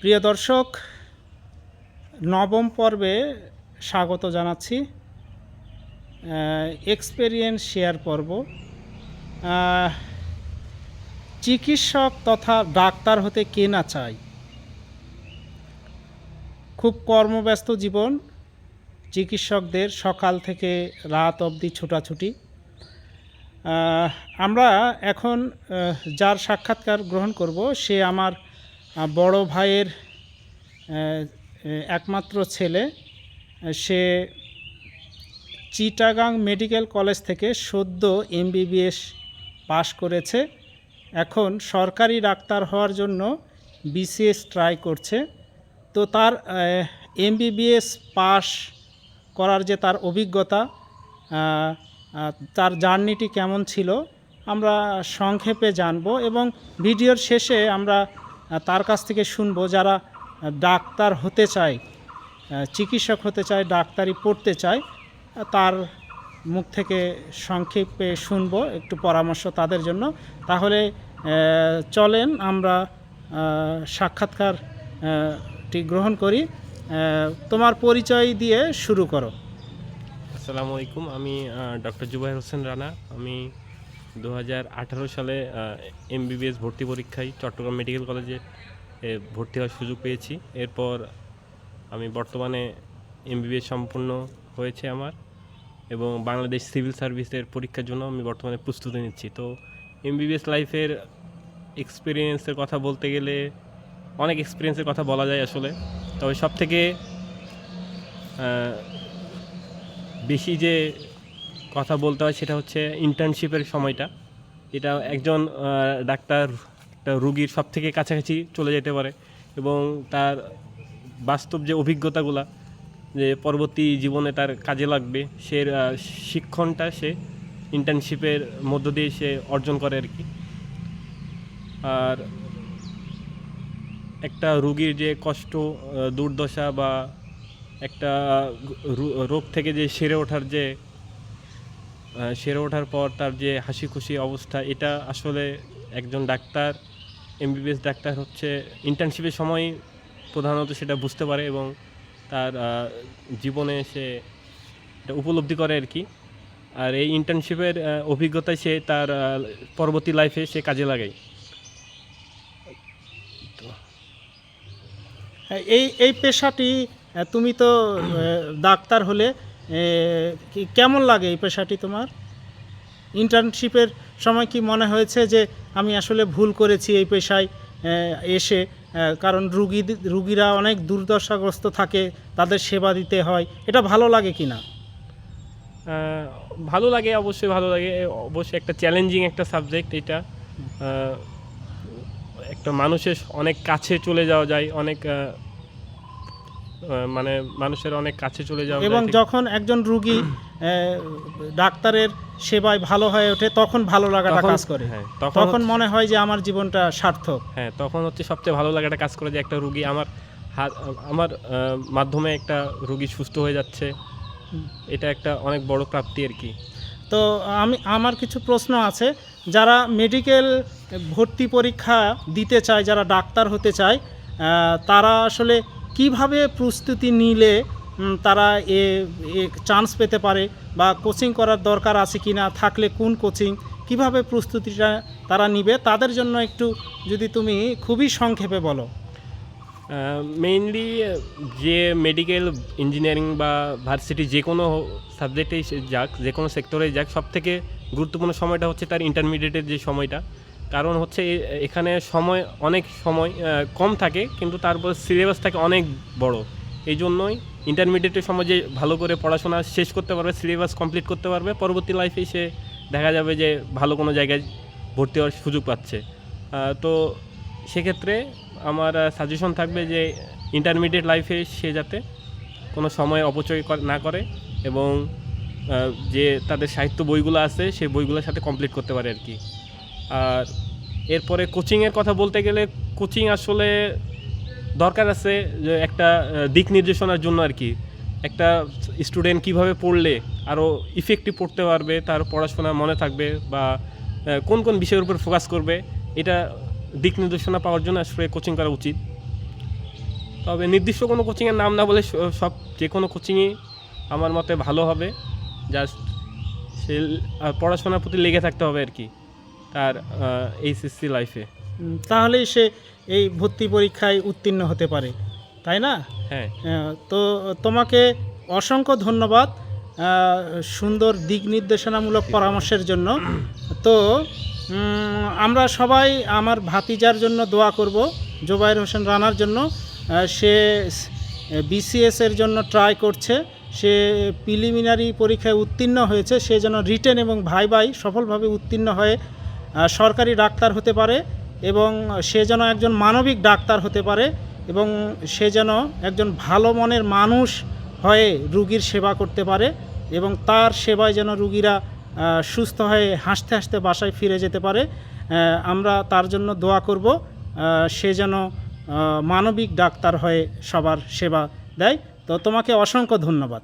প্রিয় দর্শক, নবম পর্বে স্বাগত জানাচ্ছি। এক্সপেরিয়েন্স শেয়ার পর্ব। চিকিৎসক তথা ডাক্তার হতে কে না চায়। খুব কর্মব্যস্ত জীবন চিকিৎসকদের, সকাল থেকে রাত অবধি ছোটাছুটি। আমরা এখন যার সাক্ষাৎকার গ্রহণ করব সে আমার বড় ভাইয়ের একমাত্র ছেলে। সে চিটাগাং মেডিকেল কলেজ থেকে সদ্য এমবিবিএস পাশ করেছে। এখন সরকারি ডাক্তার হওয়ার জন্য বিসিএস ট্রাই করছে। তো তার এমবিবিএস পাশ করার যে তার অভিজ্ঞতা, তার জার্নিটি কেমন ছিল আমরা সংক্ষেপে জানব এবং ভিডিওর শেষে আমরা তার কাছ থেকে শুনব যারা ডাক্তার হতে চায়, চিকিৎসক হতে চায়, ডাক্তারি পড়তে চায়, তার মুখ থেকে সংক্ষেপে শুনব একটু পরামর্শ তাদের জন্য। তাহলে চলেন আমরা সাক্ষাৎকারটি গ্রহণ করি। তোমার পরিচয় দিয়ে শুরু করো। আসসালামু আলাইকুম, আমি ডক্টর জুবাইর হোসেন রানা। আমি 2018 সালে এমবিবিএস ভর্তি পরীক্ষায় চট্টগ্রাম মেডিকেল কলেজে ভর্তি হওয়ার সুযোগ পেয়েছি। এরপর আমি বর্তমানে এমবিবিএস সম্পূর্ণ হয়েছে আমার, এবং বাংলাদেশ সিভিল সার্ভিসের পরীক্ষার জন্য আমি বর্তমানে প্রস্তুতি নিচ্ছি। তো এমবিবিএস লাইফের এক্সপিরিয়েন্সের কথা বলতে গেলে অনেক এক্সপিরিয়েন্সের কথা বলা যায় আসলে। তবে সব থেকে বেশি যে কথা বলতে হয় সেটা হচ্ছে ইন্টার্নশিপের সময়টা। এটা একজন ডাক্তার একটা রুগীর সব থেকে কাছাকাছি চলে যেতে পারে, এবং তার বাস্তব যে অভিজ্ঞতাগুলা যে পরবর্তী জীবনে তার কাজে লাগবে, সে শিক্ষণটা সে ইন্টার্নশিপের মধ্য দিয়ে সে অর্জন করে আর কি। আর একটা রুগীর যে কষ্ট, দুর্দশা বা একটা রোগ থেকে যে সেরে ওঠার পর তার যে হাসি খুশি অবস্থা, এটা আসলে একজন ডাক্তার, এমবিবিএস ডাক্তার হচ্ছে ইন্টার্নশিপের সময় প্রধানত সেটা বুঝতে পারে এবং তার জীবনে সে এটা উপলব্ধি করে আর কি। আর এই ইন্টার্নশিপের অভিজ্ঞতায় সে তার পরবর্তী লাইফে সে কাজে লাগায়। এই পেশাটি, তুমি তো ডাক্তার হলে, কেমন লাগে এই পেশাটি তোমার? ইন্টার্নশিপের সময় কি মনে হয়েছে যে আমি আসলে ভুল করেছি এই পেশায় এসে? কারণ রুগীরা অনেক দুর্দশাগ্রস্ত থাকে, তাদের সেবা দিতে হয়। এটা ভালো লাগে কি না? ভালো লাগে, অবশ্যই ভালো লাগে। অবশ্যই একটা চ্যালেঞ্জিং একটা সাবজেক্ট এটা। একটা মানুষের অনেক কাছে চলে যাওয়া যায়, অনেক মানে মানুষের অনেক কাছে চলে যাওয়া, এবং যখন একজন রুগী ডাক্তারের সেবায় ভালো হয়ে ওঠে তখন ভালো লাগাটা কাজ করে। হ্যাঁ, তখন মনে হয় যে আমার জীবনটা সার্থক। হ্যাঁ, তখন হচ্ছে সবচেয়ে ভালো লাগাটা কাজ করে যে একটা রুগী আমার মাধ্যমে একটা রুগী সুস্থ হয়ে যাচ্ছে। এটা একটা অনেক বড় প্রাপ্তি আর কি। তো আমার কিছু প্রশ্ন আছে। যারা মেডিকেল ভর্তি পরীক্ষা দিতে চায়, যারা ডাক্তার হতে চায়, তারা আসলে কিভাবে প্রস্তুতি নিলে তারা চান্স পেতে পারে, বা কোচিং করার দরকার আছে কি না, থাকলে কোন কোচিং, কিভাবে প্রস্তুতিটা তারা নিবে, তাদের জন্য একটু যদি তুমি খুবই সংক্ষেপে বলো। মেইনলি যে মেডিকেল ইঞ্জিনিয়ারিং বা ভার্সিটি যে কোনো সাবজেক্টেই যাক, যে কোনো সেক্টরেই যাক, সব থেকে গুরুত্বপূর্ণ সময়টা হচ্ছে তার ইন্টারমিডিয়েটের যে সময়টা। কারণ হচ্ছে এখানে অনেক সময় কম থাকে, কিন্তু তারপর সিলেবাস থাকে অনেক বড়। এই জন্যই ইন্টারমিডিয়েটের সময় যে ভালো করে পড়াশোনা শেষ করতে পারবে, সিলেবাস কমপ্লিট করতে পারবে, পরবর্তী লাইফে সে দেখা যাবে যে ভালো কোনো জায়গায় ভর্তি হওয়ার সুযোগ পাচ্ছে। তো সেক্ষেত্রে আমার সাজেশন থাকবে যে ইন্টারমিডিয়েট লাইফে সে যাতে কোনো সময় অপচয় না করে, এবং যে তাদের সাহিত্য বইগুলো আছে সেই বইগুলোর সাথে কমপ্লিট করতে পারে আর কি। আর এরপরে কোচিংয়ের কথা বলতে গেলে, কোচিং আসলে দরকার আছে যে একটা দিক নির্দেশনার জন্য আর কি। একটা স্টুডেন্ট কিভাবে পড়লে আরও ইফেক্টিভ পড়তে পারবে, তার পড়াশোনা মনে থাকবে, বা কোন কোন বিষয়ের উপর ফোকাস করবে, এটা দিক নির্দেশনা পাওয়ার জন্য আসলে কোচিং করা উচিত। তবে নির্দিষ্ট কোনো কোচিংয়ের নাম না বলে সব যে কোনো কোচিংই আমার মতে ভালো হবে। জাস্ট সে পড়াশোনার প্রতি লেগে থাকতে হবে আর কি তার এইচএসসি লাইফে। তাহলেই সে এই ভর্তি পরীক্ষায় উত্তীর্ণ হতে পারে, তাই না? হ্যাঁ, তো তোমাকে অসংখ্য ধন্যবাদ সুন্দর দিক নির্দেশনামূলক পরামর্শের জন্য। তো আমরা সবাই আমার ভাতিজার জন্য দোয়া করব, জোবায়ের হোসেন রানার জন্য। সে বিসিএস এর জন্য ট্রাই করছে, সে প্রিলিমিনারি পরীক্ষায় উত্তীর্ণ হয়েছে, সে যেন রিটেন এবং ভাইভাই সফলভাবে উত্তীর্ণ হয়ে সরকারি ডাক্তার হতে পারে এবং সে যেন একজন মানবিক ডাক্তার হতে পারে এবং সে যেন একজন ভালো মনের মানুষ হয়ে রুগীর সেবা করতে পারে এবং তার সেবায় যেন রুগীরা সুস্থ হয়ে হাসতে হাসতে বাসায় ফিরে যেতে পারে। আমরা তার জন্য দোয়া করব, সে যেন মানবিক ডাক্তার হয়ে সবার সেবা দেয়। তো তোমাকে অসংখ্য ধন্যবাদ।